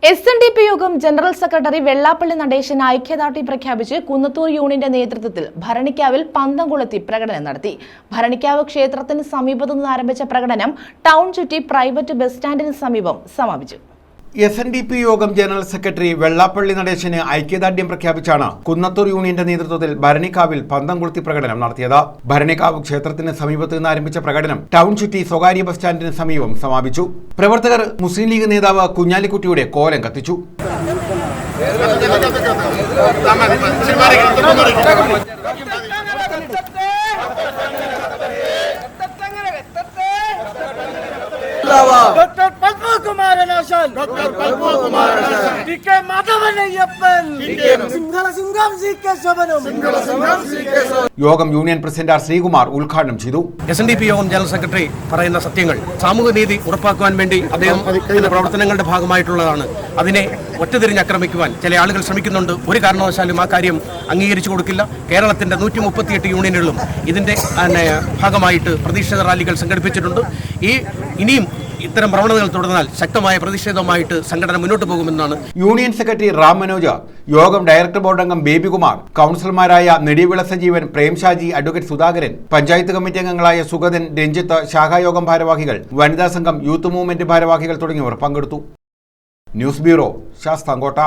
SNDP യോഗം general secretary Vellappally Natesan ഐക്യദാർഢ്യം പ്രഖ്യാപിച്ച് കുന്നത്തൂർ യൂണിയന്റെ നേതൃത്വത്തിൽ ഭരണിക്കാവിൽ പന്തം കൊളുത്തി പ്രകടനം നടത്തി. ഭരണിക്കാവ് ക്ഷേത്രത്തിന് സമീപത്തു നിന്ന് ആരംഭിച്ച പ്രകടനം ടൗൺ ചുറ്റി പ്രൈവറ്റ് ബസ് സ്റ്റാൻഡിന് സമീപം സമാപിച്ചു. SNDP യോഗം ജനറൽ സെക്രട്ടറി വെള്ളാപ്പള്ളി നടേശന് ഐക്യദാർഢ്യം പ്രഖ്യാപിച്ചാണ് കുന്നത്തൂർ യൂണിയന്റെ നേതൃത്വത്തിൽ ഭരണിക്കാവിൽ പന്തം കൊളുത്തി പ്രകടനം നടത്തിയത്. ഭരണിക്കാവ് ക്ഷേത്രത്തിന് സമീപത്ത് നിന്ന് ആരംഭിച്ച പ്രകടനം ടൗൺ ചുറ്റി സ്വകാര്യ ബസ് സ്റ്റാൻഡിന് സമീപം സമാപിച്ചു. പ്രവർത്തകർ മുസ്ലിം ലീഗ് നേതാവ് കുഞ്ഞാലിക്കുട്ടിയുടെ കോലം കത്തിച്ചു. Dr. Palpukumaran Ashan, Dr. Palpukumaran, DK Madhavan Ayappan, DK Singhala Singham CK Sabanam, Singhala Singham CK Sabanam. യോഗം യൂണിയൻ പ്രസിഡന്റ് ആർ ശ്രീകുമാർ ഉദ്ഘാടനം ചെയ്തു. SNDP യോഗം ജനറൽ സെക്രട്ടറി പറയുന്ന സത്യങ്ങൾ സാമൂഹ്യ നീതി ഉറപ്പാക്കുവാൻ വേണ്ടി അദ്ദേഹം പ്രവർത്തനങ്ങളുടെ ഭാഗമായിട്ടുള്ളതാണ്. അതിനെ ഒറ്റതിരിഞ്ഞ് ആക്രമിക്കുവാൻ ചില ആളുകൾ ശ്രമിക്കുന്നുണ്ട്. ഒരു കാരണവശാലും ആ കാര്യം അംഗീകരിച്ചു കൊടുക്കില്ല. കേരളത്തിന്റെ 138 യൂണിയനുകളിലും ഇതിന്റെ ഭാഗമായിട്ട് പ്രതിഷേധ റാലികൾ സംഘടിപ്പിച്ചിട്ടുണ്ട്. ഇനിയും ഇത്തരം പ്രവണതകൾ തുടർന്നാൽ ശക്തമായ പ്രതിഷേധവുമായിട്ട് സംഘടന മുന്നോട്ട് പോകുമെന്നാണ്. യൂണിയൻ സെക്രട്ടറി റാം മനോജ്, യോഗം ഡയറക്ടർ ബോർഡ് അംഗം ബേബികുമാർ, കൗൺസിലർമാരായ നെടിവിള സജീവൻ, പ്രേംഷാജി, അഡ്വക്കേറ്റ് സുധാകരൻ, പഞ്ചായത്ത് കമ്മിറ്റി അംഗങ്ങളായ സുഗതൻ, രഞ്ജിത്ത്, ശാഖായോഗം ഭാരവാഹികൾ, വനിതാ സംഘം, യൂത്ത് മൂവ്മെന്റ് ഭാരവാഹികൾ തുടങ്ങിയവർ പങ്കെടുത്തു. News bureau, Sasthamkotta.